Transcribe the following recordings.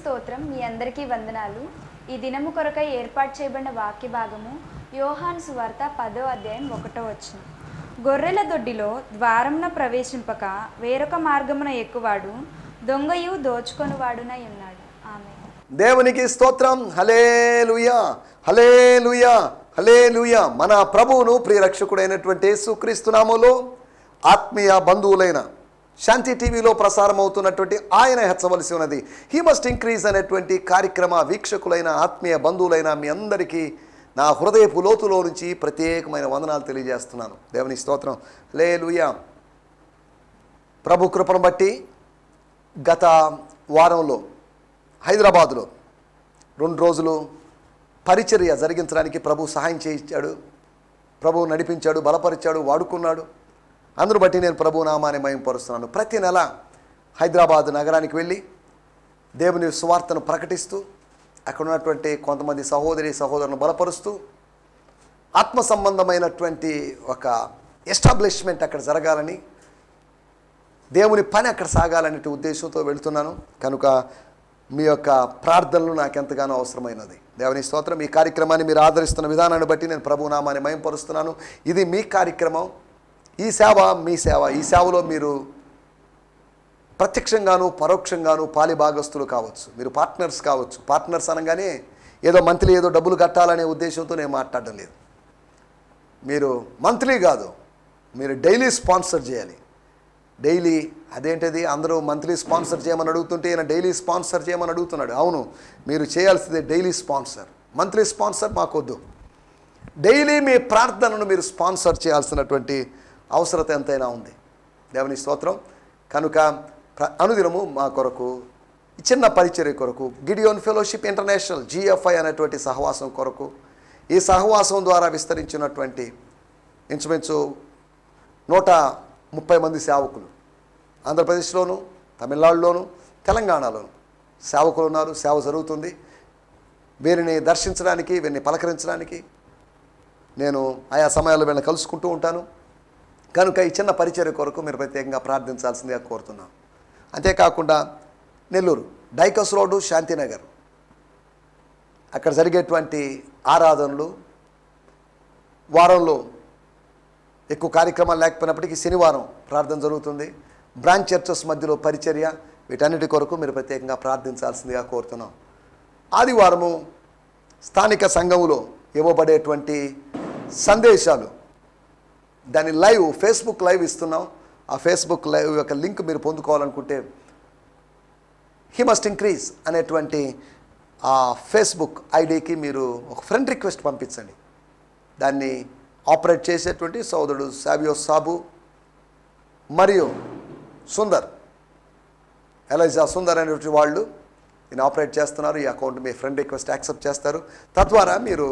స్తోత్రం. మీ అందరికీ వందనాలు. ఈ దినము కొరకై ఏర్పాటు చేయబడిన వాక్య భాగము యోహాను సువార్త 10వ అధ్యాయం 1వ వచనం. గొర్రెల దొడ్డిలో ద్వారమున ప్రవేశింపక వేరొక మార్గమున ఎక్కువాడు దొంగయు దోచుకొనువాడునై ఉన్నాడు. ఆమేన్. దేవునికి స్తోత్రం. హల్లెలూయా, హల్లెలూయా, హల్లెలూయా. మన ప్రభువును ప్రియరక్షకుడైనటువంటి యేసుక్రీస్తు నామములో ఆత్మీయ బంధువులైన శాంతి టీవీలో ప్రసారం అవుతున్నటువంటి ఆయన హెచ్చవలసి ఉన్నది హీ మస్ట్ ఇంక్రీజ్ అనేటువంటి కార్యక్రమ వీక్షకులైన ఆత్మీయ బంధువులైన మీ అందరికీ నా హృదయపు లోతులో నుంచి ప్రత్యేకమైన వందనాలు తెలియజేస్తున్నాను. దేవుని స్తోత్రం. హల్లెలూయా. ప్రభు కృపను బట్టి గత వారంలో హైదరాబాదులో 2 రోజులు పరిచర్య జరిగించడానికి ప్రభు సహాయం చేయించాడు. ప్రభు నడిపించాడు, బలపరిచాడు, వాడుకున్నాడు. అందును బట్టి నేను ప్రభు నామాన్ని మహిమపరుస్తున్నాను. ప్రతి నెల హైదరాబాద్ నగరానికి వెళ్ళి దేవుని సువార్తను ప్రకటిస్తూ అక్కడ ఉన్నటువంటి కొంతమంది సహోదరి సహోదరులను బలపరుస్తూ ఆత్మ సంబంధమైనటువంటి ఒక ఎస్టాబ్లిష్మెంట్ అక్కడ జరగాలని, దేవుని పని అక్కడ సాగాలనే ఉద్దేశంతో వెళుతున్నాను. కనుక మీ యొక్క ప్రార్థనలు నాకు ఎంతగానో అవసరమైనది. దేవుని స్తోత్రం. ఈ కార్యక్రమాన్ని మీరు ఆదరిస్తున్న విధానాన్ని బట్టి నేను ప్రభు నామాన్ని మహిమపరుస్తున్నాను. ఇది మీ కార్యక్రమం, ఈ సేవ మీ సేవ. ఈ సేవలో మీరు ప్రత్యక్షంగాను పరోక్షంగాను పాలిభాగస్తులు కావచ్చు, మీరు పార్ట్నర్స్ కావచ్చు. పార్ట్నర్స్ అనగానే ఏదో మంత్లీ ఏదో డబ్బులు కట్టాలనే ఉద్దేశంతో నేను మాట్లాడడం లేదు. మీరు మంత్లీ కాదు, మీరు డైలీ స్పాన్సర్ చేయాలి. డైలీ అదేంటిది, అందరూ మంత్లీ స్పాన్సర్ చేయమని అడుగుతుంటే ఈయన డైలీ స్పాన్సర్ చేయమని అడుగుతున్నాడు. అవును, మీరు చేయాల్సిందే డైలీ స్పాన్సర్. మంత్లీ స్పాన్సర్ మాకొద్దు. డైలీ మీ ప్రార్థనను మీరు స్పాన్సర్ చేయాల్సినటువంటి అవసరత ఎంతైనా ఉంది. దేవుని స్తోత్రం. కనుక అనుదినము మా కొరకు ఈ చిన్న పరిచర్య కొరకు గిడియోన్ ఫెలోషిప్ ఇంటర్నేషనల్ GFI అనేటువంటి సహవాసం కొరకు, ఈ సహవాసం ద్వారా విస్తరించినటువంటి ఇంచుమించు 130 మంది సేవకులు ఆంధ్రప్రదేశ్లోను, తమిళనాడులోను, తెలంగాణలోను సేవకులు ఉన్నారు. సేవ జరుగుతుంది. వీరిని దర్శించడానికి, వీరిని పలకరించడానికి నేను ఆయా సమయాల్లో వీళ్ళని కలుసుకుంటూ ఉంటాను. కనుక ఈ చిన్న పరిచర్య కొరకు మీరు ప్రత్యేకంగా ప్రార్థించాల్సిందిగా కోరుతున్నాను. అంతేకాకుండా నెల్లూరు డైకస్ రోడ్డు, శాంతినగర్ అక్కడ జరిగేటువంటి ఆరాధనలు, వారంలో ఎక్కువ కార్యక్రమాలు లేకపోయినప్పటికీ శనివారం ప్రార్థన జరుగుతుంది. బ్రాంచ్ చర్చెస్ మధ్యలో పరిచర్య, వీటన్నిటి కొరకు మీరు ప్రత్యేకంగా ప్రార్థించాల్సిందిగా కోరుతున్నాం. ఆదివారము స్థానిక సంఘములో ఇవ్వబడేటువంటి సందేశాలు, దాని లైవ్ ఫేస్బుక్ లైవ్ ఇస్తున్నాం. ఆ ఫేస్బుక్ లైవ్ యొక్క లింక్ మీరు పొందుకోవాలనుకుంటే హీ మస్ట్ ఇంక్రీజ్ అనేటువంటి ఆ ఫేస్బుక్ ఐడికి మీరు ఒక ఫ్రెండ్ రిక్వెస్ట్ పంపించండి. దాన్ని ఆపరేట్ చేసేటువంటి సోదరుడు సాబియో సాబు మరియు సుందర్, ఎలైజా సుందర్ అనేటువంటి వాళ్ళు దీన్ని ఆపరేట్ చేస్తున్నారు. ఈ అకౌంట్ మీ ఫ్రెండ్ రిక్వెస్ట్ యాక్సెప్ట్ చేస్తారు. తద్వారా మీరు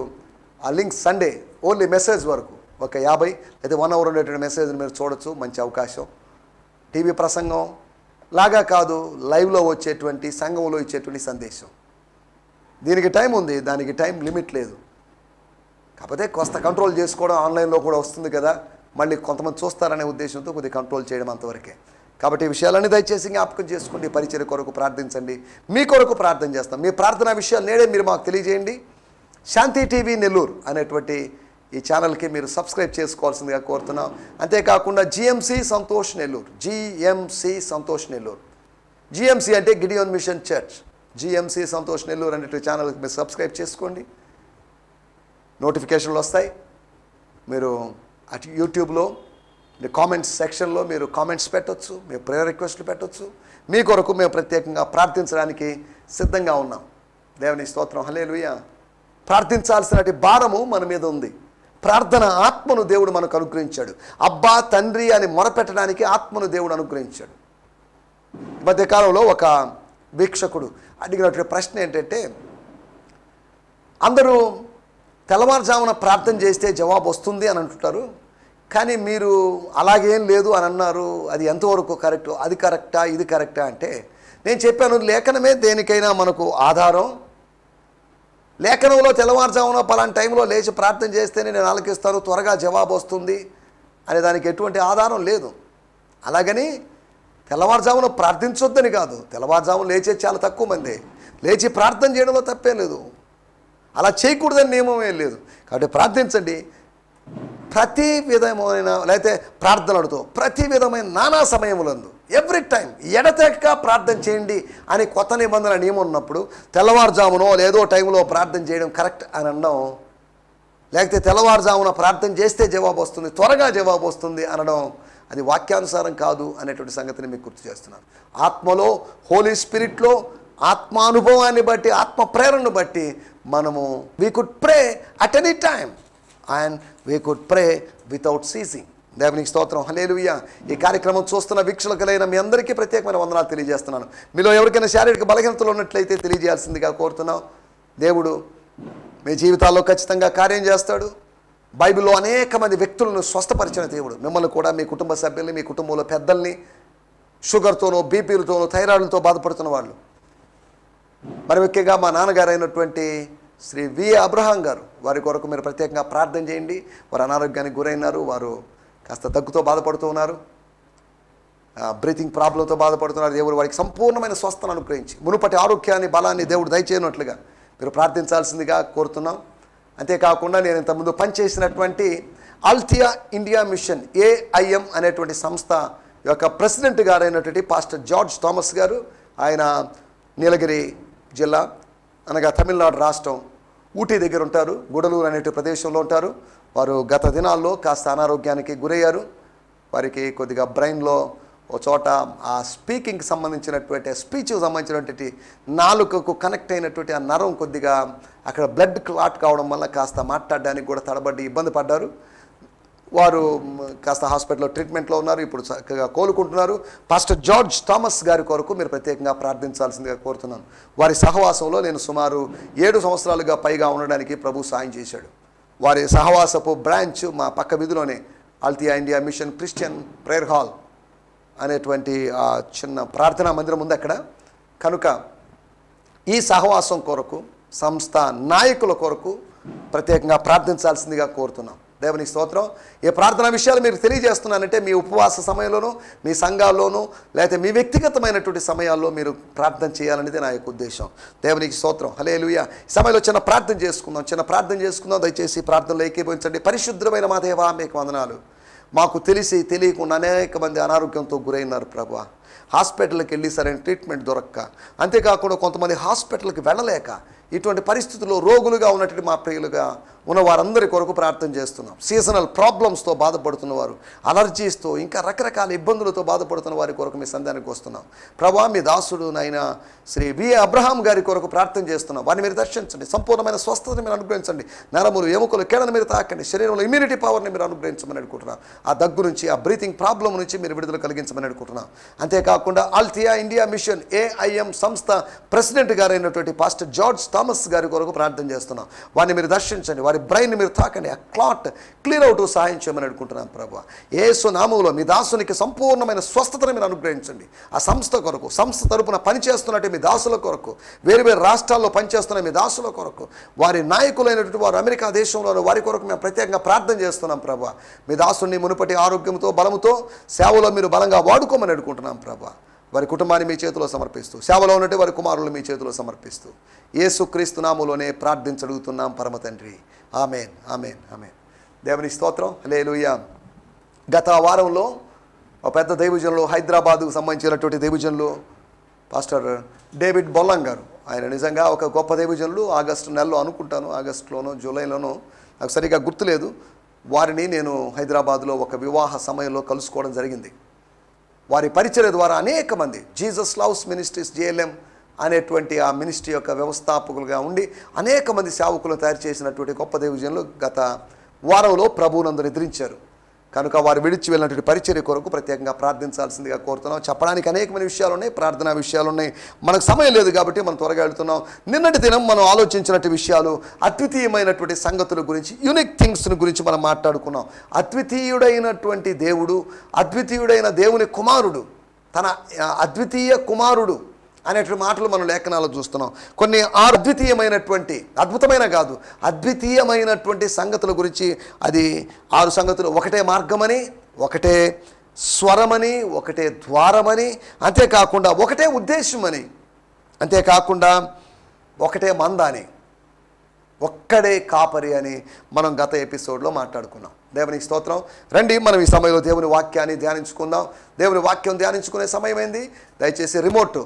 ఆ లింక్ సండే ఓన్లీ మెసేజ్ వరకు ఒక 50 లేదా 1 అవర్ ఉండేటువంటి మెసేజ్ని మీరు చూడొచ్చు. మంచి అవకాశం. టీవీ ప్రసంగం లాగా కాదు, లైవ్లో వచ్చేటువంటి సంఘంలో ఇచ్చేటువంటి సందేశం. దీనికి టైం ఉంది, దానికి టైం లిమిట్ లేదు. కాకపోతే కొంత కంట్రోల్ చేసుకోవడం ఆన్లైన్లో కూడా వస్తుంది కదా, మళ్ళీ కొంతమంది చూస్తారనే ఉద్దేశంతో కొద్దిగా కంట్రోల్ చేయడం అంతవరకే. కాబట్టి ఈ విషయాలన్నీ దయచేసి జ్ఞాపకం చేసుకోండి. పరిచర్య కొరకు ప్రార్థించండి. మీ కొరకు ప్రార్థన చేస్తాం. మీ ప్రార్థనా విషయాలు నేడే మీరు మాకు తెలియజేయండి. శాంతి టీవీ నెల్లూరు అనేటువంటి ఈ ఛానల్కి మీరు సబ్స్క్రైబ్ చేసుకోవాల్సిందిగా కోరుతున్నాం. అంతేకాకుండా GMC Santosh Nellore, GMC Santosh Nellore, GMC అంటే Gideon machine church, GMC Santosh Nellore అనేటువంటి ఛానల్కి మీరు సబ్స్క్రైబ్ చేసుకోండి. నోటిఫికేషన్లు వస్తాయి. మీరు అటు యూట్యూబ్లో మీ కామెంట్స్ సెక్షన్లో మీరు కామెంట్స్ పెట్టవచ్చు, మీ ప్రేయర్ రిక్వెస్ట్లు పెట్టవచ్చు. మీ కొరకు మేము ప్రత్యేకంగా ప్రార్థించడానికి సిద్ధంగా ఉన్నాం. దేవుని స్తోత్రం. హల్లెలూయా. ప్రార్థించాల్సినటువంటి భారము మన మీద ఉంది. ప్రార్థన ఆత్మను దేవుడు మనకు అనుగ్రహించాడు. అబ్బా తండ్రి అని మొరపెట్టడానికి ఆత్మను దేవుడు అనుగ్రహించాడు. ఈ మధ్యకాలంలో ఒక వీక్షకుడు అడిగినటువంటి ప్రశ్న ఏంటంటే, అందరూ తెల్లవారుజామున ప్రార్థన చేస్తే జవాబు వస్తుంది అని అంటుంటారు, కానీ మీరు అలాగేం లేదు అని అన్నారు. అది ఎంతవరకు కరెక్ట్? అది కరెక్టా, ఇది కరెక్టా అంటే నేను చెప్పాను, లేఖనమే దేనికైనా మనకు ఆధారం. లేఖనంలో తెల్లవారుజామున పలానా టైంలో లేచి ప్రార్థన చేస్తేనే నేను ఆలకిస్తాను, త్వరగా జవాబు వస్తుంది అనే దానికి ఎటువంటి ఆధారం లేదు. అలాగని తెల్లవారుజామున ప్రార్థించొద్దని కాదు, తెల్లవారుజామున లేచే చాలా తక్కువ మంది. లేచి ప్రార్థన చేయడంలో తప్పే లేదు, అలా చేయకూడదని నియమం ఏం లేదు. కాబట్టి ప్రార్థించండి. ప్రతి విధమైన లేకపోతే ప్రార్థనలతో ప్రతి విధమైన నానా సమయములందు ఎవ్రీ టైం ఎడతెగక ప్రార్థన చేయండి అని కొత్త నిబంధన నియమం ఉన్నప్పుడు తెల్లవారుజామునో లేదో టైంలో ప్రార్థన చేయడం కరెక్ట్ అని అనడం, లేకపోతే తెల్లవారుజామున ప్రార్థన చేస్తే జవాబు వస్తుంది, త్వరగా జవాబు వస్తుంది అనడం అది వాక్యానుసారం కాదు అనేటువంటి సంగతిని మీకు గుర్తు చేస్తున్నాను. ఆత్మలో, హోలీ స్పిరిట్లో, ఆత్మానుభవాన్ని బట్టి, ఆత్మ ప్రేరణను బట్టి మనము we could pray at any time and we could pray without seizing. దేవునికి స్తోత్రం, హల్లెలూయా. ఈ కార్యక్రమం చూస్తున్న వీక్షకులైన మీ అందరికీ ప్రత్యేకమైన వందనాలు తెలియజేస్తున్నాను. మీలో ఎవరికైనా శారీరక బలహీనతలు ఉన్నట్లయితే తెలియజేయాల్సిందిగా కోరుతున్నాం. దేవుడు మీ జీవితాల్లో ఖచ్చితంగా కార్యం చేస్తాడు. బైబిల్లో అనేక మంది వ్యక్తులను స్వస్థపరిచిన దేవుడు మిమ్మల్ని కూడా, మీ కుటుంబ సభ్యుల్ని, మీ కుటుంబంలో పెద్దల్ని షుగర్తోనో, బీపీలతోనో, థైరాయిడ్లతో బాధపడుతున్న వాళ్ళు, మరి ముఖ్యంగా మా నాన్నగారు అయినటువంటి శ్రీ వి అబ్రహాం గారు, వారి కొరకు మీరు ప్రత్యేకంగా ప్రార్థన చేయండి. వారు అనారోగ్యానికి గురైనారు, వారు కాస్త దగ్గుతో బాధపడుతూ ఉన్నారు, బ్రీతింగ్ ప్రాబ్లంతో బాధపడుతున్నారు. దేవుడు వారికి సంపూర్ణమైన స్వస్థను అనుగ్రహించి మునుపటి ఆరోగ్యాన్ని, బలాన్ని దేవుడు దయచేయనట్లుగా మీరు ప్రార్థించాల్సిందిగా కోరుతున్నాం. అంతేకాకుండా నేను ఇంతకుముందు పనిచేసినటువంటి అల్థియా ఇండియా మిషన్ AIM అనేటువంటి సంస్థ యొక్క ప్రెసిడెంట్ గారైనటువంటి పాస్టర్ జార్జ్ థామస్ గారు, ఆయన నీలగిరి జిల్లా అనగా తమిళనాడు రాష్ట్రం ఊటీ దగ్గర ఉంటారు, గుడలూరు అనే ప్రదేశంలో ఉంటారు. వారు గత దినాల్లో కాస్త అనారోగ్యానికి గురయ్యారు. వారికి కొద్దిగా బ్రెయిన్లో ఓ చోట ఆ స్పీకింగ్కి సంబంధించినటువంటి, స్పీచ్కి సంబంధించినటువంటి నాలుకకు కనెక్ట్ అయినటువంటి ఆ నరం కొద్దిగా అక్కడ బ్లడ్ క్లాట్ కావడం వల్ల కాస్త మాట్లాడడానికి కూడా తడబడి ఇబ్బంది పడ్డారు. వారు కాస్త హాస్పిటల్లో ట్రీట్మెంట్లో ఉన్నారు, ఇప్పుడు చక్కగా కోలుకుంటున్నారు. పాస్టర్ జార్జ్ థామస్ గారి కొరకు మీరు ప్రత్యేకంగా ప్రార్థించాల్సిందిగా కోరుతున్నాను. వారి సహవాసంలో నేను సుమారు 7 సంవత్సరాలుగా పైగా ఉండడానికి ప్రభు సాయం చేశాడు. వారి సహవాసపు బ్రాంచ్ మా పక్క వీధిలోనే Althea India mission Christian prayer hall అనేటువంటి ఆ చిన్న ప్రార్థనా మందిరం ఉంది అక్కడ. కనుక ఈ సహవాసం కొరకు, సంస్థ నాయకుల కొరకు ప్రత్యేకంగా ప్రార్థించాల్సిందిగా కోరుతున్నాం. దేవునికి స్తోత్రం. ఈ ప్రార్థనా విషయాలు మీరు తెలియజేస్తున్నానంటే మీ ఉపవాస సమయంలోనూ, మీ సంఘాల్లోనూ, లేకపోతే మీ వ్యక్తిగతమైనటువంటి సమయాల్లో మీరు ప్రార్థన చేయాలనేది నా యొక్క ఉద్దేశం. దేవునికి స్తోత్రం, హల్లెలూయా. ఈ సమయంలో చిన్న ప్రార్థన చేసుకుందాం. దయచేసి ప్రార్థనలో ఏకీభవించండి. పరిశుద్ధమైన మా దేవా, మీకు వందనాలు. మాకు తెలియకుండా అనేక మంది అనారోగ్యంతో గురైనారు ప్రభువా. హాస్పిటల్కి వెళ్ళి సరైన ట్రీట్మెంట్ దొరక్క, అంతేకాకుండా కొంతమంది హాస్పిటల్కి వెళ్ళలేక ఇటువంటి పరిస్థితుల్లో రోగులుగా ఉన్నటువంటి మా ప్రియులుగా ఉన్న వారందరి కొరకు ప్రార్థన చేస్తున్నాం. సీజనల్ ప్రాబ్లమ్స్తో బాధపడుతున్న వారు, అలర్జీస్తో, ఇంకా రకరకాల ఇబ్బందులతో బాధపడుతున్న వారి కొరకు మీ సంధానికి వస్తున్నాం ప్రభువా. మీ దాసుడు నాయన శ్రీ వి అబ్రహాం గారి కొరకు ప్రార్థన చేస్తున్నాం. వారిని మీరు దర్శించండి, సంపూర్ణమైన స్వస్థతని మీరు అనుగ్రహించండి. నరములు, ఎముకలు, కేడను మీరు తాకండి. శరీరంలో ఇమ్యూనిటీ పవర్ని మీరు అనుగ్రహించమని అడుగుతున్నాం. ఆ దగ్గు నుంచి, ఆ బ్రీతింగ్ ప్రాబ్లం నుంచి మీరు విడుదల కలిగించమని అడుగుతున్నాం. అంతేకాకుండా అల్థియా ఇండియా మిషన్ AIM సంస్థ ప్రెసిడెంట్ గారైనటువంటి పాస్టర్ జార్జ్ థామస్ గారి కొరకు ప్రార్థన చేస్తున్నాం. వారిని మీరు దర్శించండి, వారి బ్రెయిన్ మీరు తాకండి, ఆ క్లాట్ క్లియర్ అవుట్ సహాయం చేయమని అడుగుతున్నాం ప్రభువా. యేసు నామములో మీ దాసునికి సంపూర్ణమైన స్వస్థతను మీరు అనుగ్రహించండి. ఆ సంస్థ కొరకు, సంస్థ తరపున పనిచేస్తున్నట్టు మీ దాసుల కొరకు, వేరు వేరు రాష్ట్రాల్లో పనిచేస్తున్న మీ దాసుల కొరకు, వారి నాయకులైనటువంటి వారు అమెరికా దేశంలో వారి కొరకు మేము ప్రత్యేకంగా ప్రార్థన చేస్తున్నాం ప్రభువా. మీ దాసుని మునుపటి ఆరోగ్యంతో, బలముతో సేవలో మీరు బలంగా వాడుకోమని అడుగుతున్నాం ప్రభువా. వారి కుటుంబాన్ని మీ చేతిలో సమర్పిస్తూ, సేవలో ఉన్నట్టు వారి కుమారులు మీ చేతిలో సమర్పిస్తూ, యేసుక్రీస్తు నామములోనే ప్రార్థించడుగుతున్నాం పరమ తండ్రి. ఆమేన్, ఆమేన్, ఆమేన్. దేవుని స్తోత్రం, హల్లెలూయా. గత వారంలో ఒక పెద్ద దైవజనులు, హైదరాబాదుకు సంబంధించినటువంటి దైవజనులు పాస్టర్ డేవిడ్ బొల్లం గారు. ఆయన నిజంగా ఒక గొప్ప దైవజనులు. ఆగస్టు నెలలో అనుకుంటాను, ఆగస్టులోనో జూలైలోనో నాకు సరిగా గుర్తులేదు. వారిని నేను హైదరాబాద్లో ఒక వివాహ సమయంలో కలుసుకోవడం జరిగింది. వారి పరిచర్య ద్వారా అనేక మంది జీసస్ లవ్స్ మినిస్ట్రీస్ JLM అనేటువంటి ఆ మినిస్ట్రీ యొక్క వ్యవస్థాపకులుగా ఉండి అనేక మంది సేవకులను తయారు చేసినటువంటి గొప్ప దైవజనులు గత వారంలో ప్రభువునందు నిద్రించారు. కనుక వారు విడిచి వెళ్ళినటువంటి పరిచర్య కొరకు ప్రత్యేకంగా ప్రార్థించాల్సిందిగా కోరుతున్నాం. చెప్పడానికి అనేకమైన విషయాలు ఉన్నాయి, ప్రార్థనా విషయాలు ఉన్నాయి. మనకు సమయం లేదు కాబట్టి మనం త్వరగా వెళ్తున్నాం. నిన్నటి దినం మనం ఆలోచించినటువంటి విషయాలు అద్వితీయమైనటువంటి సంగతుల గురించి, యూనిక్ థింగ్స్ గురించి మనం మాట్లాడుకున్నాం. అద్వితీయుడైనటువంటి దేవుడు, అద్వితీయుడైన దేవుని కుమారుడు, తన అద్వితీయ కుమారుడు అనేటువంటి మాటలు మనం లేఖనాలు చూస్తున్నాం. కొన్ని అద్వితీయమైనటువంటి, అద్భుతమైన కాదు, అద్వితీయమైనటువంటి సంగతుల గురించి. అది 6 సంగతులు. ఒకటే మార్గమని, ఒకటే స్వరమని, ఒకటే ద్వారమని, అంతేకాకుండా ఒకటే ఉద్దేశమని, అంతేకాకుండా ఒకటే మంద అని, ఒక్కడే కాపరి అని మనం గత ఎపిసోడ్లో మాట్లాడుకున్నాం. దేవునికి స్తోత్రం. రండి మనం ఈ సమయంలో దేవుని వాక్యాన్ని ధ్యానించుకుందాం. దేవుని వాక్యం ధ్యానించుకునే సమయం ఏంది? దయచేసి రిమోట్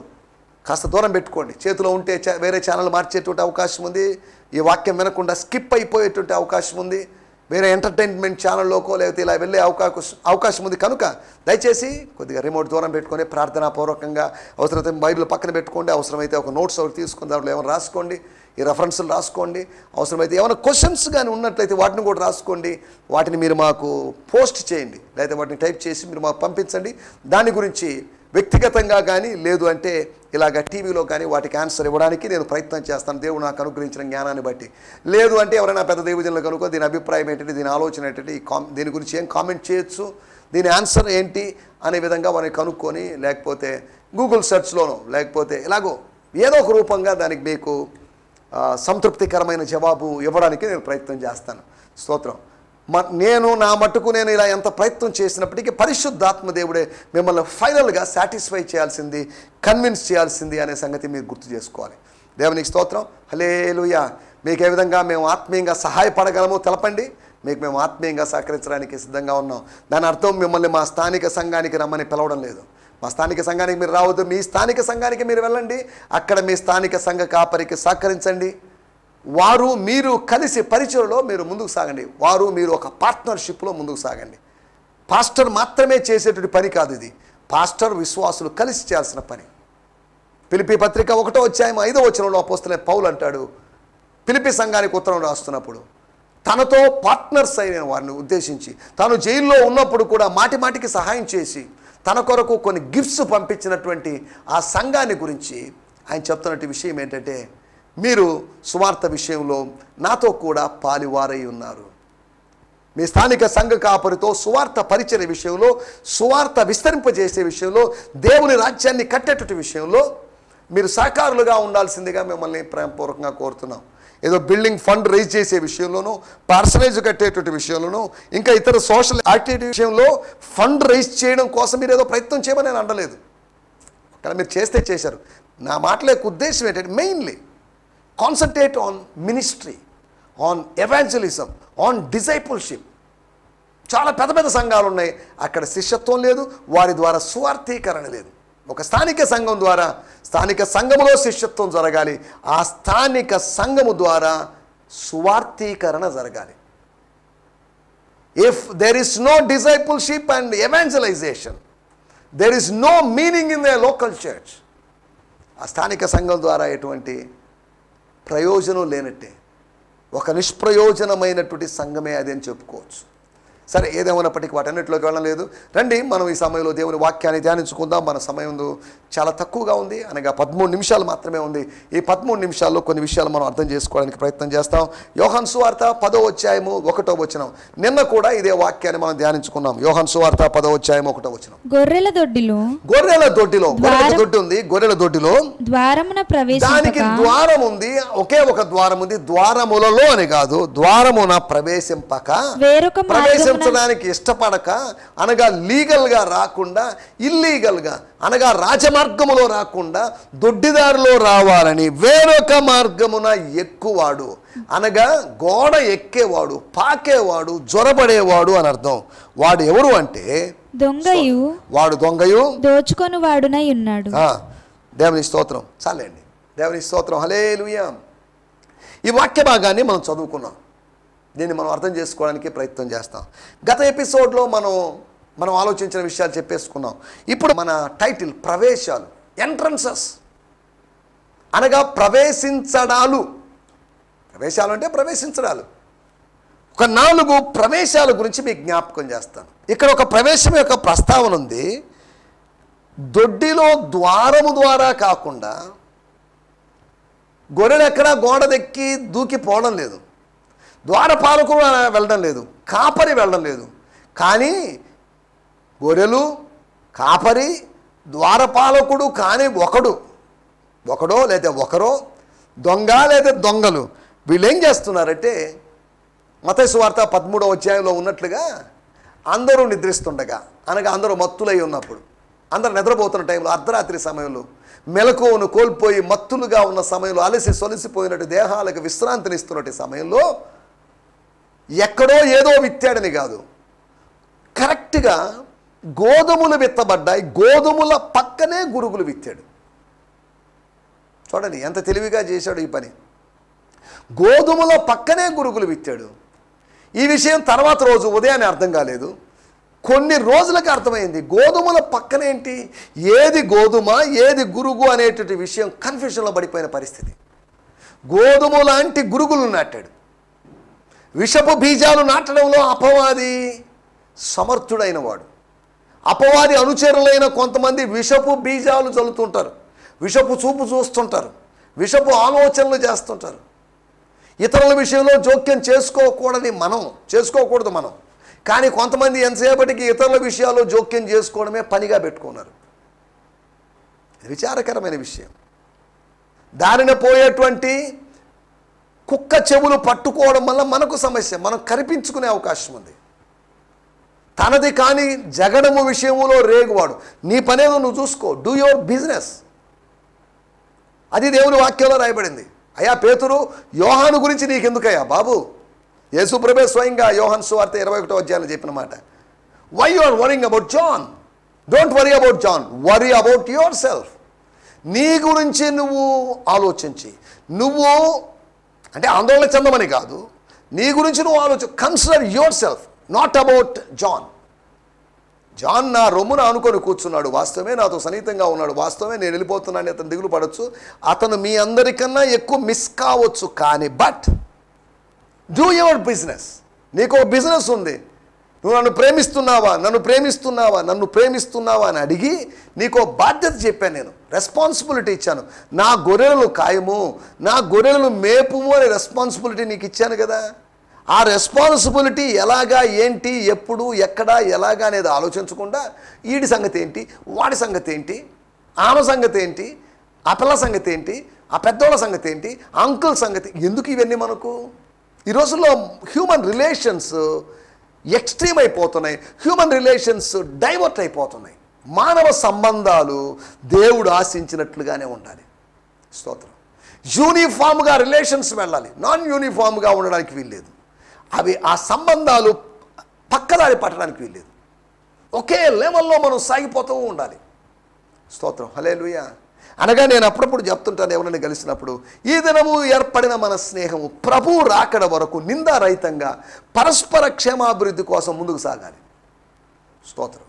కాస్త దూరం పెట్టుకోండి. చేతిలో ఉంటే వేరే ఛానల్ మార్చేటువంటి అవకాశం ఉంది. ఈ వాక్యం వినకుండా స్కిప్ అయిపోయేటువంటి అవకాశం ఉంది. వేరే ఎంటర్టైన్మెంట్ ఛానల్లోకో లేకపోతే ఇలా వెళ్ళే అవకాశం ఉంది. కనుక దయచేసి కొద్దిగా రిమోట్ దూరం పెట్టుకొని ప్రార్థనాపూర్వకంగా అవసరమైతే బైబిల్ పక్కన పెట్టుకోండి. అవసరమైతే ఒక నోట్స్ ఒకటి తీసుకుని దాంట్లో ఏమైనా రాసుకోండి, ఈ రెఫరెన్స్లు రాసుకోండి. అవసరమైతే ఏమైనా క్వశ్చన్స్ కానీ ఉన్నట్లయితే వాటిని కూడా రాసుకోండి. వాటిని మీరు మాకు పోస్ట్ చేయండి, లేకపోతే వాటిని టైప్ చేసి మీరు మాకు పంపించండి. దాని గురించి వ్యక్తిగతంగా కానీ లేదు అంటే ఇలాగ టీవీలో కానీ వాటికి ఆన్సర్ ఇవ్వడానికి నేను ప్రయత్నం చేస్తాను, దేవుడు నాకు అనుగ్రహించిన జ్ఞానాన్ని బట్టి. లేదు అంటే ఎవరైనా పెద్ద దైవజనులు కనుక దీని అభిప్రాయం ఏంటంటే, దీని ఆలోచన ఏంటంటే, దీని గురించి ఏం కామెంట్ చేయొచ్చు, దీని ఆన్సర్ ఏంటి అనే విధంగా వారిని కనుక్కొని, లేకపోతే గూగుల్ సెర్చ్లోనో లేకపోతే ఇలాగో ఏదో ఒక రూపంగా దానికి మీకు సంతృప్తికరమైన జవాబు ఇవ్వడానికి నేను ప్రయత్నం చేస్తాను. స్తోత్రం. నేను నా మట్టుకు నేను ఇలా ఎంత ప్రయత్నం చేసినప్పటికీ పరిశుద్ధాత్మ దేవుడే మిమ్మల్ని ఫైనల్గా సాటిస్ఫై చేయాల్సింది, కన్విన్స్ చేయాల్సింది అనే సంగతి మీరు గుర్తు చేసుకోవాలి. దేవునికి స్తోత్రం. హల్లెలూయా. మీకు ఏ విధంగా మేము ఆత్మీయంగా సహాయపడగలమో తెలపండి. మీకు మేము ఆత్మీయంగా సహకరించడానికి సిద్ధంగా ఉన్నాం. దాని అర్థం మిమ్మల్ని మా స్థానిక సంఘానికి రమ్మని పిలవడం లేదు. మా స్థానిక సంఘానికి మీరు రావద్దు, మీ స్థానిక సంఘానికి మీరు వెళ్ళండి. అక్కడ మీ స్థానిక సంఘ కాపరికి సహకరించండి. వారు మీరు కలిసి పరిచయలో మీరు ముందుకు సాగండి. వారు మీరు ఒక పార్ట్నర్షిప్లో ముందుకు సాగండి. పాస్టర్ మాత్రమే చేసేటువంటి పని కాదు ఇది. పాస్టర్ విశ్వాసులు కలిసి చేయాల్సిన పని. ఫిలిప్పీ పత్రిక 1వ అధ్యాయం 5వ వచనంలో అపోస్తలుడైన పౌలు అంటాడు, ఫిలిప్పీ సంఘానికి ఉత్తరం రాస్తున్నప్పుడు తనతో పార్ట్నర్స్ అయిన వారిని ఉద్దేశించి, తాను జైల్లో ఉన్నప్పుడు కూడా మాటి మాటికి సహాయం చేసి తన కొరకు కొన్ని గిఫ్ట్స్ పంపించినటువంటి ఆ సంఘాన్ని గురించి ఆయన చెప్తున్నట్టు విషయం ఏంటంటే, మీరు సువార్త విషయంలో నాతో కూడా పాలివారై ఉన్నారు. మీ స్థానిక సంఘ కాపరితో సువార్త పరిచయ విషయంలో, సువార్త విస్తరింపజేసే విషయంలో, దేవుని రాజ్యాన్ని కట్టేటువంటి విషయంలో మీరు సహకారులుగా ఉండాల్సిందిగా మిమ్మల్ని ప్రేమపూర్వకంగా కోరుతున్నాం. ఏదో బిల్డింగ్ ఫండ్ రైజ్ చేసే విషయంలోనూ, పార్సనేజ్ కట్టేటువంటి విషయంలోనూ, ఇంకా ఇతర సోషల్ యాక్టివిటీ విషయంలో ఫండ్ రైజ్ చేయడం కోసం మీరు ఏదో ప్రయత్నం చేయమని నేను అనలేదు. కానీ మీరు చేస్తే చేశారు. నా మాటల యొక్క ఉద్దేశం ఏంటంటే, mainly concentrate on ministry, on evangelism, on discipleship. చాలా పెద్ద పెద్ద సంఘాలు ఉన్నాయి, అక్కడ శిష్యత్వం లేదు, వారి ద్వారా సువార్థీకరణ లేదు. ఒక స్థానిక సంఘం ద్వారా, స్థానిక సంఘములో శిష్యత్వం జరగాలి, ఆ స్థానిక సంఘము ద్వారా సువార్థీకరణ జరగాలి. If there is no discipleship and evangelisation, there is no meaning in the local church. ఆ స్థానిక సంఘం ద్వారా ఎటువంటి ప్రయోజనం లేనట్టే, ఒక నిష్ప్రయోజనమైనటువంటి సంఘమే అది అని చెప్పుకోవచ్చు. సరే, ఏదేమైనప్పటికీ వాటన్నిటిలోకి వెళ్ళలేదు. రండి మనం ఈ సమయంలో దేవుని వాక్యాన్ని ధ్యానించుకుందాం. మన సమయం చాలా తక్కువగా ఉంది, అనగా 13 నిమిషాలు మాత్రమే ఉంది. ఈ 13 నిమిషాల్లో కొన్ని విషయాలు మనం అర్థం చేసుకోవడానికి ప్రయత్నం చేస్తాం. యోహాను సువార్త 10వ అధ్యాయము 1వ వచనం. నిన్న కూడా ఇదే వాక్యాన్ని మనం ధ్యానించుకున్నాం. యోహాను సువార్త 10వ అధ్యాయం 1వ వచనం. గొర్రెల దొడ్డిలో దొడ్డి ఉంది. గొర్రెల దొడ్డిలో దానికి ద్వారం ఉంది, ఒకే ఒక ద్వారం ఉంది. ద్వారములలో అని కాదు, ద్వారమున ప్రవేశింపక, ప్రవేశించడానికి ఇష్టపడక, అనగా లీగల్గా రాకుండా ఇల్లీగల్గా, అనగా రాజమార్గములో రాకుండా దొడ్డిదారిలో రావాలని వేరొక మార్గమున ఎక్కువాడు, అనగా గోడ ఎక్కేవాడు, పాకేవాడు, జ్వరబడేవాడు అని అర్థం. వాడు ఎవరు అంటే వాడు దొంగయు దోచుకొని వాడునై ఉన్నాడు. దేవుని స్తోత్రం. చాలండి, దేవుని స్తోత్రం. హల్లెలూయా. ఈ వాక్య భాగాన్ని మనం చదువుకున్నాం, దీన్ని మనం అర్థం చేసుకోవడానికి ప్రయత్నం చేస్తాం. గత ఎపిసోడ్లో మనం ఆలోచించిన విషయాలు చెప్పేసుకున్నాం. ఇప్పుడు మన టైటిల్ ప్రవేశాలు, ఎంట్రన్సెస్, అనగా ప్రవేశించడాలు. ప్రవేశాలు అంటే ప్రవేశించడాలు. ఒక 4 ప్రవేశాల గురించి మీకు జ్ఞాపకం చేస్తాను. ఇక్కడ ఒక ప్రవేశం యొక్క ప్రస్తావన ఉంది. దొడ్డిలో ద్వారము ద్వారా కాకుండా గొర్రెలు ఎక్కడ గోడ దెక్కి దూకిపోవడం లేదు, ద్వారపాలకుడు వెళ్ళడం లేదు, కాపరి వెళ్ళడం లేదు. కానీ గొర్రెలు, కాపరి, ద్వారపాలకుడు కానీ ఒకడో లేదా ఒకరో, దొంగ లేదా దొంగలు, వీళ్ళు ఏం చేస్తున్నారంటే మత్తయి సువార్త 13వ అధ్యాయంలో ఉన్నట్లుగా అందరూ నిద్రిస్తుండగా, అనగా అందరూ మత్తులై ఉన్నప్పుడు, అందరు నిద్రపోతున్న టైంలో, అర్ధరాత్రి సమయంలో, మెలకువను కోల్పోయి మత్తులుగా ఉన్న సమయంలో, అలసి సొలసిపోయినట్టు దేహాలకు విశ్రాంతినిస్తున్నట్టు సమయంలో ఎక్కడో ఏదో విత్తాడని కాదు, కరెక్ట్గా గోధుమలు విత్తబడ్డాయి, గోధుమల పక్కనే గురుగులు విత్తాడు. చూడండి ఎంత తెలివిగా చేశాడు ఈ పని. గోధుమల పక్కనే గురుగులు విత్తాడు. ఈ విషయం తర్వాత రోజు ఉదయాన్నే అర్థం కాలేదు, కొన్ని రోజులకు అర్థమైంది. గోధుమల పక్కనేంటి, ఏది గోధుమ ఏది గురుగు అనేటువంటి విషయం కన్ఫ్యూషన్లో పడిపోయిన పరిస్థితి. గోధుమ లాంటి గురుగులు నాటాడు. విషపు బీజాలు నాటడంలో అపవాది సమర్థుడైన వాడు. అపవాది అనుచరులైన కొంతమంది విషపు బీజాలు చల్లుతుంటారు, విషపు చూపు చూస్తుంటారు, విషపు ఆలోచనలు చేస్తుంటారు. ఇతరుల విషయంలో జోక్యం చేసుకోకూడదు మనం. కానీ కొంతమంది ఎంతసేపటికి ఇతరుల విషయాల్లో జోక్యం చేసుకోవడమే పనిగా పెట్టుకున్నారు. విచారకరమైన విషయం. దారిన పోయేటువంటి కుక్క చెవులు పట్టుకోవడం వల్ల మనకు సమస్య, మనం కరిపించుకునే అవకాశం ఉంది. తనది కానీ జగడము విషయంలో రేగువాడు. నీ పనేదో నువ్వు చూసుకో, డూ యువర్ బిజినెస్. అది దేవుని వాక్యంలో రాయబడింది. అయ్యా పేతురు, యోహాను గురించి నీకెందుకయ్యా బాబు? యేసుప్రభువే స్వయంగా యోహాను సువార్త 21వ అధ్యాయంలో చెప్పిన మాట. Why you are worrying about John? Don't worry about John, worry about yourself. నీ గురించి నువ్వు ఆలోచించి, నువ్వు అంటే ఆందోళన చెందమని కాదు, నీ గురించి నువ్వు consider yourself, not about John. John నా రొమ్మున ఆనుకొని కూర్చున్నాడు, వాస్తవమే నాతో సన్నిహితంగా ఉన్నాడు, వాస్తవమే నేను వెళ్ళిపోతున్నాను, అతను దిగులు పడవచ్చు, అతను మీ అందరికన్నా ఎక్కువ మిస్ కావచ్చు. కానీ బట్ డూ యువర్ బిజినెస్. నీకు ఒక బిజినెస్ ఉంది. నువ్వు నన్ను ప్రేమిస్తున్నావా అని అడిగి నీకు బాధ్యత చెప్పాను, నేను రెస్పాన్సిబిలిటీ ఇచ్చాను. నా గొర్రెలను కాయము, నా గొర్రెలను మేపుము అనే రెస్పాన్సిబిలిటీ నీకు ఇచ్చాను కదా. ఆ రెస్పాన్సిబిలిటీ ఎలాగా, ఏంటి, ఎప్పుడు, ఎక్కడ, ఎలాగా అనేది ఆలోచించకుండా వీడి సంగతి ఏంటి, వాడి సంగతి ఏంటి, ఆమె సంగతి ఏంటి, ఆ పిల్ల సంగతి ఏంటి, ఆ పెద్దోళ్ళ సంగతి ఏంటి, అంకుల్ సంగతి, ఎందుకు ఇవన్నీ మనకు? ఈ రోజుల్లో హ్యూమన్ రిలేషన్స్ ఎక్స్ట్రీమ్ అయిపోతున్నాయి, హ్యూమన్ రిలేషన్స్ డైవర్ట్ అయిపోతున్నాయి. మానవ సంబంధాలు దేవుడు ఆశించినట్లుగానే ఉండాలి. స్తోత్రం. యూనిఫామ్గా రిలేషన్స్ వెళ్ళాలి, నాన్ యూనిఫామ్గా ఉండడానికి వీల్లేదు. అవి ఆ సంబంధాలు పక్కదారి పట్టడానికి వీల్లేదు. ఒకే లెవెల్లో మనం సాగిపోతూ ఉండాలి. స్తోత్రం. హల్లెలూయా. అనగా నేను అప్పుడప్పుడు చెప్తుంటాను ఎవరిని కలిసినప్పుడు, ఈ దినము ఏర్పడిన మన స్నేహము ప్రభు రాకడ వరకు నిందారహితంగా పరస్పర క్షేమాభివృద్ధి కోసం ముందుకు సాగాలి. స్తోత్రం.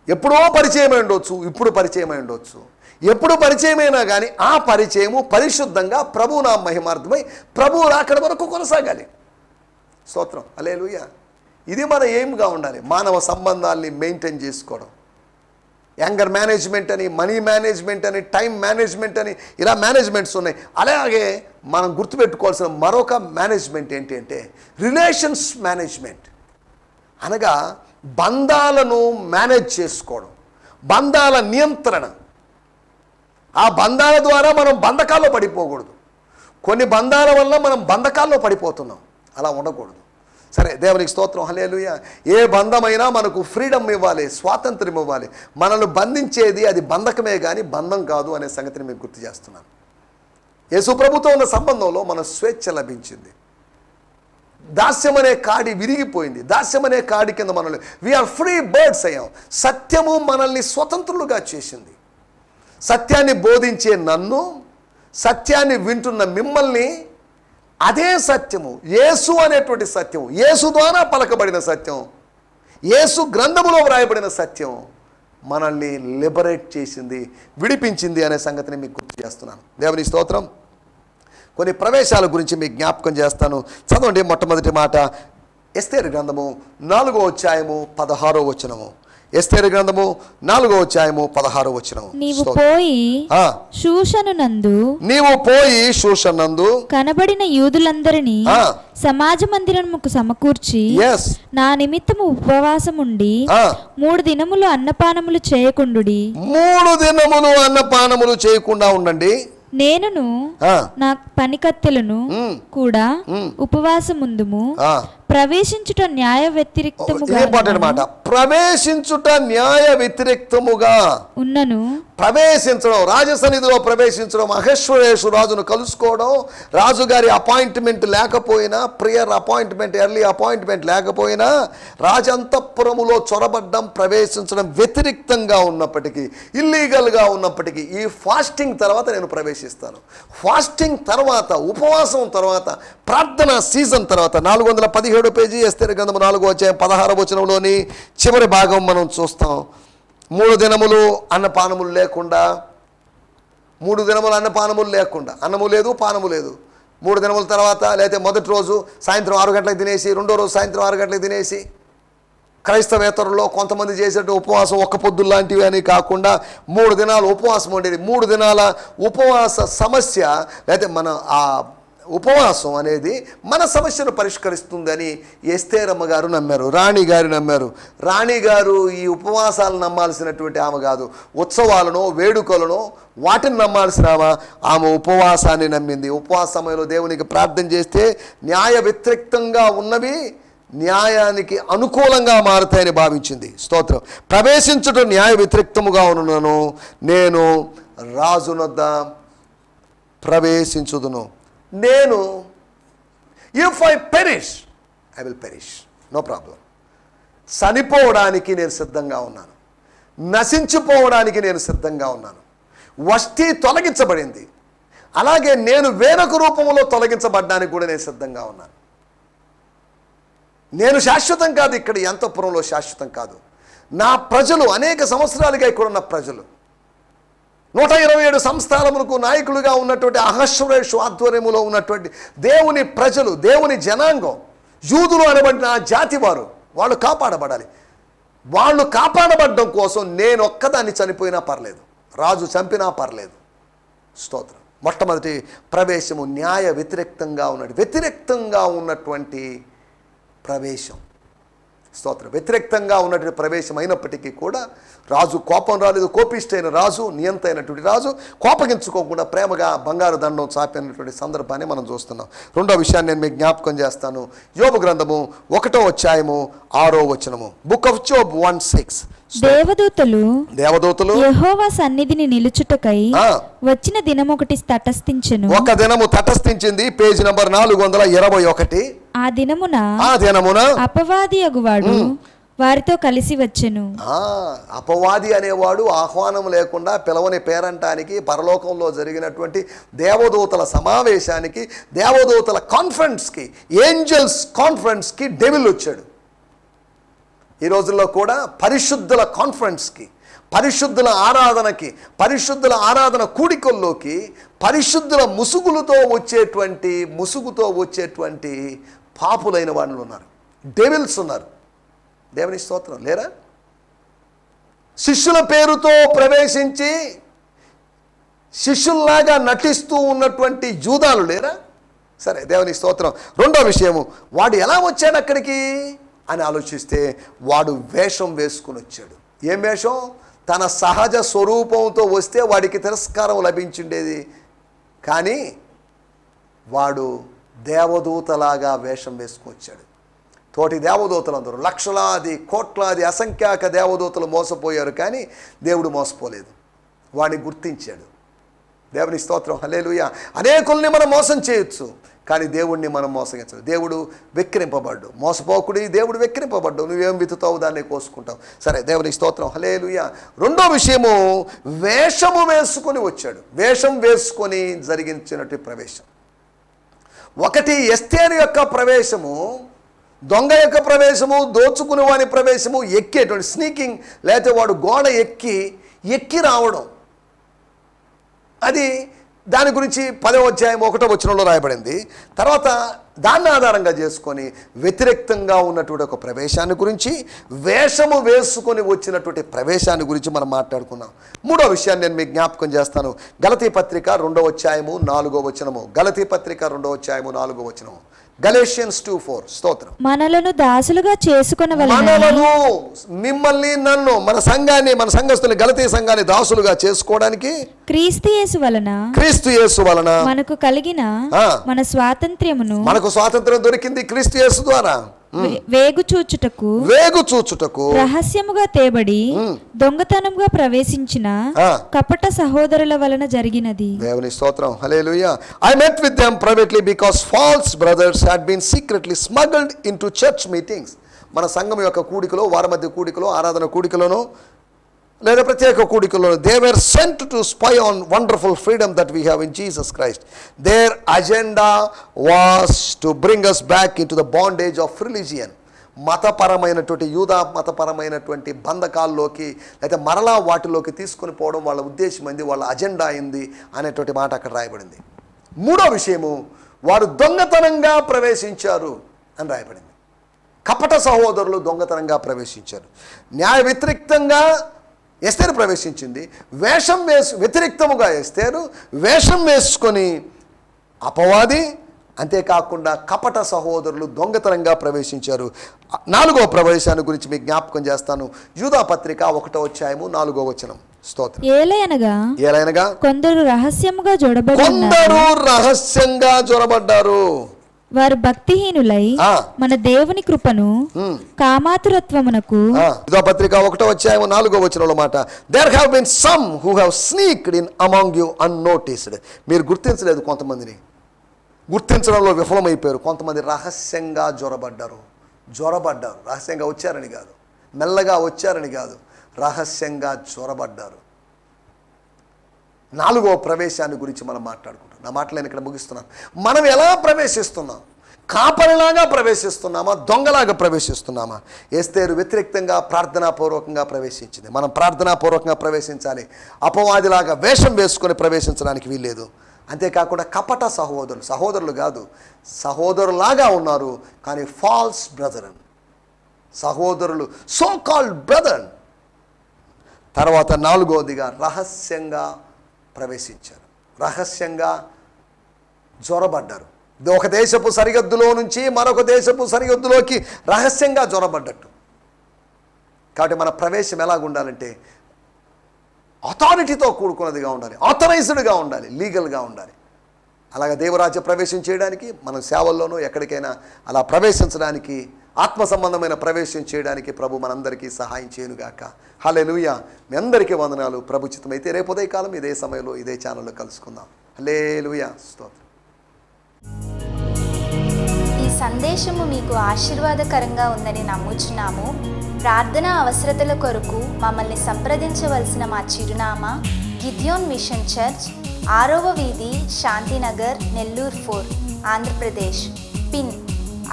ఎప్పుడో పరిచయమై ఉండొచ్చు, ఇప్పుడు పరిచయమై ఉండొచ్చు, ఎప్పుడు పరిచయమైనా కానీ ఆ పరిచయము పరిశుద్ధంగా ప్రభు నా మహిమార్థమై ప్రభు రాకడ వరకు కొనసాగాలి. స్తోత్రం. హల్లెలూయా. ఇది మన ఎయిమ్గా ఉండాలి. మానవ సంబంధాల్ని మెయింటైన్ చేసుకోవడం. యాంగర్ మేనేజ్మెంట్ అని, మనీ మేనేజ్మెంట్ అని, టైం మేనేజ్మెంట్ అని, ఇలా మేనేజ్మెంట్స్ ఉన్నాయి. అలాగే మనం గుర్తుపెట్టుకోవాల్సిన మరొక మేనేజ్మెంట్ ఏంటి అంటే రిలేషన్స్ మేనేజ్మెంట్. అనగా బంధాలను మేనేజ్ చేసుకోవడం, బంధాల నియంత్రణ. ఆ బంధాల ద్వారా మనం బంధకాల్లో పడిపోకూడదు. కొన్ని బంధాల వల్ల మనం బంధకాల్లో పడిపోతున్నాం, అలా ఉండకూడదు. సరే, దేవునికి స్తోత్రం. హల్లెలూయా. ఏ బంధమైనా మనకు ఫ్రీడమ్ ఇవ్వాలి, స్వాతంత్ర్యం ఇవ్వాలి. మనల్ని బంధించేది అది బంధకమే కానీ బంధం కాదు అనే సంగతిని మీకు గుర్తు చేస్తున్నాను. యేసు ప్రభుతో ఉన్న సంబంధంలో మన స్వేచ్ఛ లభించింది. దాస్యం అనే కాడి విరిగిపోయింది. దాస్యం అనే కాడి కింద మనల్ని వీఆర్ ఫ్రీ బర్డ్స్ అయ్యాం. సత్యము మనల్ని స్వతంత్రులుగా చేసింది. సత్యాన్ని బోధించే నన్ను, సత్యాన్ని వింటున్న మిమ్మల్ని, అదే సత్యము, యేసు అనేటువంటి సత్యం, యేసు ద్వారా పలకబడిన సత్యం, యేసు గ్రంథములో వ్రాయబడిన సత్యం మనల్ని లిబరేట్ చేసింది, విడిపించింది అనే సంగతిని మీకు గుర్తు చేస్తున్నాను. దేవుని స్తోత్రం. కొన్ని ప్రవేశాల గురించి మీకు జ్ఞాపకం చేస్తాను. చదవండి. మొట్టమొదటి మాట ఎస్తేరు గ్రంథము 4వ అధ్యాయము 16వ వచనము. ఎస్తేరు గ్రంథము 4వ అధ్యాయము 16వ వచనము. నీవు పోయి షూషనందు కనబడిన యూదులందరినీ సమాజ మందిరముకు సమకూర్చి నా నిమిత్తము ఉపవాసముండి 3 దినములు అన్నపానములు చేయకుండుడి. 3 దినములు అన్నపానములు చేయకుండా ఉండండి. నేనును నా పనికత్తెలను కూడా ఉపవాసముందుము. ప్రవేశించుట న్యాయ వ్యతిరిక్తము. ప్రవేశించుట న్యాయ వ్యతిరేక్తముగా ఉన్నను. ప్రవేశించడం, రాజసన్నిధిలో ప్రవేశించడం, అహశ్వరేషు రాజును కలుసుకోవడం, రాజుగారి అపాయింట్మెంట్ లేకపోయినా, ప్రియర్ అపాయింట్మెంట్, ఎర్లీ అపాయింట్మెంట్ లేకపోయినా రాజంతఃపురములో చొరబడ్డం, ప్రవేశించడం వ్యతిరేక్తంగా ఉన్నప్పటికీ, ఇల్లీగల్గా ఉన్నప్పటికీ ఈ ఫాస్టింగ్ తర్వాత నేను ప్రవేశిస్తాను. ఫాస్టింగ్ తర్వాత, ఉపవాసం తర్వాత, ప్రార్థన సీజన్ తర్వాత 417 పేజీ ఎస్తేరు గ్రంథము 4వ అధ్యాయం 16వ వచనంలోని చివరి భాగం మనం చూస్తాం. 3 దినములు అన్నపానములు లేకుండా, 3 దినములు అన్నపానములు లేకుండా, అన్నము లేదు పానము లేదు. 3 దినముల తర్వాత, లేకపోతే మొదటి రోజు సాయంత్రం 6 గంటలకు తినేసి, రెండో రోజు సాయంత్రం 6 గంటలకు తినేసి, క్రైస్తవేతరుల్లో కొంతమంది చేసేట ఉపవాసం ఒక్క పొద్దు లాంటివి అని కాకుండా 3 దినాలు ఉపవాసం ఉండేది. 3 దినాల ఉపవాస సమస్య, లేకపోతే మన ఆ ఉపవాసం అనేది మన సమస్యను పరిష్కరిస్తుందని ఎస్తేరమ్మ గారు నమ్మారు, రాణి గారు నమ్మారు. రాణి గారు ఈ ఉపవాసాలు నమ్మాల్సినటువంటి ఆమె కాదు, ఉత్సవాలను, వేడుకలను, వాటిని నమ్మాల్సిన ఆమె ఉపవాసాన్ని నమ్మింది. ఉపవాస సమయంలో దేవునికి ప్రార్థన చేస్తే న్యాయ వ్యతిరేక్తంగా ఉన్నవి న్యాయానికి అనుకూలంగా మారుతాయని భావించింది. స్తోత్రం. ప్రవేశించడం న్యాయ వ్యతిరేక్తముగా ఉన్నను, నేను రాజునొద్ద ప్రవేశించుదును. నేను if I perish I will perish, no problem. చనిపోవడానికి నేను సిద్ధంగా ఉన్నాను, నశించిపోవడానికి నేను సిద్ధంగా ఉన్నాను. వష్టి తొలగించబడింది, అలాగే నేను వేరొక రూపంలో తొలగించబడ్డానికి కూడా నేను సిద్ధంగా ఉన్నాను. నేను శాశ్వతం కాదు, ఇక్కడ అంతఃపురంలో శాశ్వతం కాదు. నా ప్రజలు, అనేక సంవత్సరాలుగా ఇక్కడ ఉన్న ప్రజలు, 127 సంస్థానములకు నాయకులుగా ఉన్నటువంటి అహశ్వరేషు ఆధ్వర్యములో ఉన్నటువంటి దేవుని ప్రజలు, దేవుని జనాంగం, యూదులు అనబడిన ఆ జాతి వారు, వాళ్ళు కాపాడబడాలి. వాళ్ళు కాపాడబడడం కోసం నేను ఒక్కదాన్ని చనిపోయినా పర్లేదు, రాజు చంపినా పర్లేదు. స్తోత్రం. మొట్టమొదటి ప్రవేశము న్యాయ వ్యతిరేక్తంగా ఉన్నటువంటి ప్రవేశం. స్తోత్రం. వ్యతిరేక్తంగా ఉన్నటువంటి ప్రవేశం అయినప్పటికీ కూడా రాజు కోపం రాలేదు. కోపిష్టైన రాజు, నియంత అయినటువంటి రాజు కోపగించుకోకుండా ప్రేమగా బంగారు దండం చాపినటువంటి సందర్భాన్ని మనం చూస్తున్నాం. రెండో విషయాన్ని నేను మీకు జ్ఞాపకం చేస్తాను. యోబు గ్రంథము 1వ అధ్యాయము 6వ వచనము. Book of Job 1:6. దేవదూతలు యెహోవా సన్నిధిని నిలుచుటకై వచ్చిన దినమొకటి తటస్థించెను. ఒక దినము తటస్థించింది. Page number 421. ఆ దినమున అపవాది అగువాడు వారితో కలిసి వచ్చెను. అపవాది అనేవాడు ఆహ్వానం లేకుండా, పిలవని పేరంటానికి, పరలోకంలో జరిగినటువంటి దేవదూతల సమావేశానికి, దేవదూతల కాన్ఫరెన్స్కి, ఏంజల్స్ కాన్ఫరెన్స్కి డెవిల్ వచ్చాడు. ఈ రోజుల్లో కూడా పరిశుద్ధుల కాన్ఫరెన్స్కి, పరిశుద్ధుల ఆరాధనకి, పరిశుద్ధుల ఆరాధన కూడికల్లోకి పరిశుద్ధుల ముసుగుతో వచ్చేటువంటి పాపులైన వాళ్ళు ఉన్నారు, డెవిల్స్ ఉన్నారు. దేవుని స్తోత్రం. లేరా? శిష్యుల పేరుతో ప్రవేశించి శిష్యుల్లాగా నటిస్తూ ఉన్నటువంటి జూదాలు లేరా? సరే, దేవుని స్తోత్రం. రెండో విషయము, వాడు ఎలా వచ్చాడు అక్కడికి అని ఆలోచిస్తే, వాడు వేషం వేసుకుని వచ్చాడు. ఏం వేషం? తన సహజ స్వరూపంతో వస్తే వాడికి తిరస్కారం లభించిండేది, కానీ వాడు దేవదూతలాగా వేషం వేసుకుని వచ్చాడు. తోటి దేవదూతలందరూ, లక్షలాది కోట్లాది అసంఖ్యాక దేవదూతలు మోసపోయారు, కానీ దేవుడు మోసపోలేదు. వాడిని గుర్తించాడు. దేవుని స్తోత్రం. హల్లెలూయా. అనేకుల్ని మనం మోసం చేయొచ్చు, కానీ దేవుడిని మనం మోసగించదు. దేవుడు వెక్కిరింపబడ్డు. మోసపోకుడి, దేవుడు వెక్కిరింపబడ్డు. నువ్వేం విత్తుతావు దాన్ని కోసుకుంటావు. సరే, దేవుని స్తోత్రం. హల్లెలూయా. రెండో విషయము, వేషము వేసుకొని వచ్చాడు. వేషం వేసుకొని జరిగించినట్టు ప్రవేశం. ఒకటి ఎస్తేరు యొక్క ప్రవేశము, దొంగ యొక్క ప్రవేశము, దోచుకునే వాని ప్రవేశము, ఎక్కేటువంటి స్నీకింగ్, లేకపోతే వాడు గోడ ఎక్కి రావడం. అది దాని గురించి 10వ అధ్యాయం 1వ వచనంలో రాయబడింది. తర్వాత దాన్ని ఆధారంగా చేసుకొని వ్యతిరేక్తంగా ఉన్నటువంటి ఒక ప్రవేశాన్ని గురించి, వేషము వేసుకొని వచ్చినటువంటి ప్రవేశాన్ని గురించి మనం మాట్లాడుకున్నాం. మూడో విషయాన్ని నేను మీకు జ్ఞాపకం చేస్తాను. గలతీ పత్రిక 2వ అధ్యాయము 4వ వచనము. గలతీ పత్రిక 2వ అధ్యాయము 4వ వచనము. Galatians 2:4. స్తోత్రం. మనలను దాసులుగా చేసుకొనవలెను. మనలను, మిమ్మల్ని, నన్ను, మన సంఘాన్ని, మన సంఘస్థుల్ని, గలతీ సంఘాన్ని దాసులుగా చేసుకోవడానికి క్రీస్తు యేసు వలన మనకు కలిగిన మన స్వాతంత్ర్యమును, మనకు స్వాతంత్ర్యం దొరికింది క్రీస్తు యేసు ద్వారా. వేగు చూచుటకు రహస్యముగా తేబడి దొంగతనముగా ప్రవేశించిన కపట సహోదరుల వలన జరిగినది. దేవుని స్తోత్రం. హల్లెలూయా. I met with them privately because false brothers had been secretly smuggled into church meetings. మన సంఘం యొక్క కూడికలో, వారి మధ్య కూడికలో, ఆరాధన కూడికలోనో లేదా ప్రత్యేక కూడికలో they were sent to spy on wonderful freedom that we have in Jesus Christ. Their agenda was to bring us back into the bondage of religion. మతపరమైనటువంటి యూదా మతపరమైనటువంటి బంధకాల్లోకి లేదా మరలా వాటిలోకి తీసుకొని పోవడం వాళ్ళ ఉద్దేశం అయింది, వాళ్ళ అజెండా అయింది అనేటువంటి మాట అక్కడ రాయబడింది. మూడో విషయము, వారు దొంగతనంగా ప్రవేశించారు అని రాయబడింది. కపట సహోదరులు దొంగతనంగా ప్రవేశించారు. న్యాయ వ్యతిరేక్తంగా ఎస్తేరు ప్రవేశించింది. వ్యతిరేక్తముగా ఎస్తేరు వేషం వేసుకొని అపవాది, అంతేకాకుండా కపట సహోదరులు దొంగతనంగా ప్రవేశించారు. 4వ ప్రవేశాన్ని గురించి మీకు జ్ఞాపకం చేస్తాను. యూదా పత్రిక 1వ అధ్యాయము 4వ వచనం. స్తోత్రం. ఏలయనగా కొందరు రహస్యంగా జొరబడ్డారు. వారు భక్తిహీనులై మన దేవుని కృపను కామాతురత్వమునకు. యూదా పత్రిక 1వ అధ్యాయం 4వ వచనంలో మాట, there have been some who have sneaked in among you unnoticed. మీరు గుర్తించలేదు, కొంతమందిని గుర్తించడంలో విఫలమైపోయారు. కొంతమంది రహస్యంగా జొరబడ్డారు. రహస్యంగా వచ్చారని కాదు, మెల్లగా వచ్చారని కాదు, రహస్యంగా జొరబడ్డారు. 4వ ప్రవేశాన్ని గురించి మనం మాట్లాడుకుంటాం. నా మాటలు నేను ఇక్కడ ముగిస్తున్నాను. మనం ఎలా ప్రవేశిస్తున్నాం? కాపరిలాగా ప్రవేశిస్తున్నామా, దొంగలాగా ప్రవేశిస్తున్నామా? ఎస్తేరు వ్యతిరేక్తంగా ప్రార్థనాపూర్వకంగా ప్రవేశించింది. మనం ప్రార్థనాపూర్వకంగా ప్రవేశించాలి. అపవాదిలాగా వేషం వేసుకొని ప్రవేశించడానికి వీల్లేదు. అంతేకాకుండా కపట సహోదరులు కాదు, సహోదరులాగా ఉన్నారు కానీ ఫాల్స్ బ్రదరన్, సహోదరులు, సో కాల్డ్ బ్రదర్. తర్వాత 4వదిగా రహస్యంగా ప్రవేశించారు, రహస్యంగా జొరబడ్డారు. ఒక దేశపు సరిహద్దులో నుంచి మరొక దేశపు సరిహద్దులోకి రహస్యంగా జొరబడ్డట్టు. కాబట్టి మన ప్రవేశం ఎలాగుండాలంటే అథారిటీతో కూడుకున్నదిగా ఉండాలి, ఆథరైజ్డ్గా ఉండాలి, లీగల్గా ఉండాలి. అలాగే దేవరాజ్య ప్రవేశం చేయడానికి, మనం సేవల్లోనూ ఎక్కడికైనా అలా ప్రవేశించడానికి, ఆత్మ సంబంధమైన ప్రవేశం చేయడానికి ప్రభు మనందరికీ సహాయం చేయనుగాక. హల్లెలూయా. మీ అందరికీ వందనాలు. ప్రభు చిత్తమైతే రేపు ఉదయకాలం ఇదే సమయంలో ఇదే ఛానల్లో కలుసుకుందాం. హల్లెలూయా. స్తోత్రం. ఈ సందేశము మీకు ఆశీర్వాదకరంగా ఉందని నమ్ముచున్నాము. ప్రార్థనా అవసరతల కొరకు మమ్మల్ని సంప్రదించవలసిన మా చిరునామా గిద్యోన్ మిషన్ చర్చ్, 6వ వీధి, శాంతినగర్, నెల్లూరు 4, ఆంధ్రప్రదేశ్. పిన్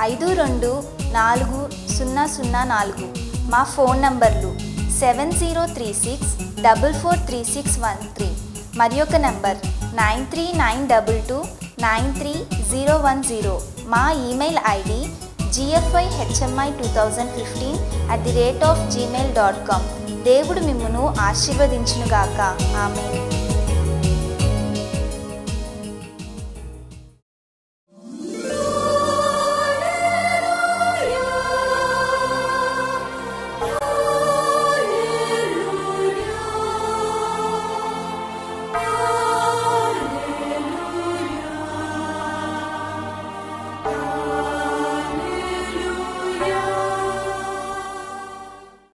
524004. మా ఫోన్ నంబర్లు 7036443613 మరి ఒక నంబర్ 9392293010. మా ఈమెయిల్ ఐడి gfihmi2015@gmail.com. దేవుడు మిమ్మును ఆశీర్వదించునుగాక. ఆమేన్.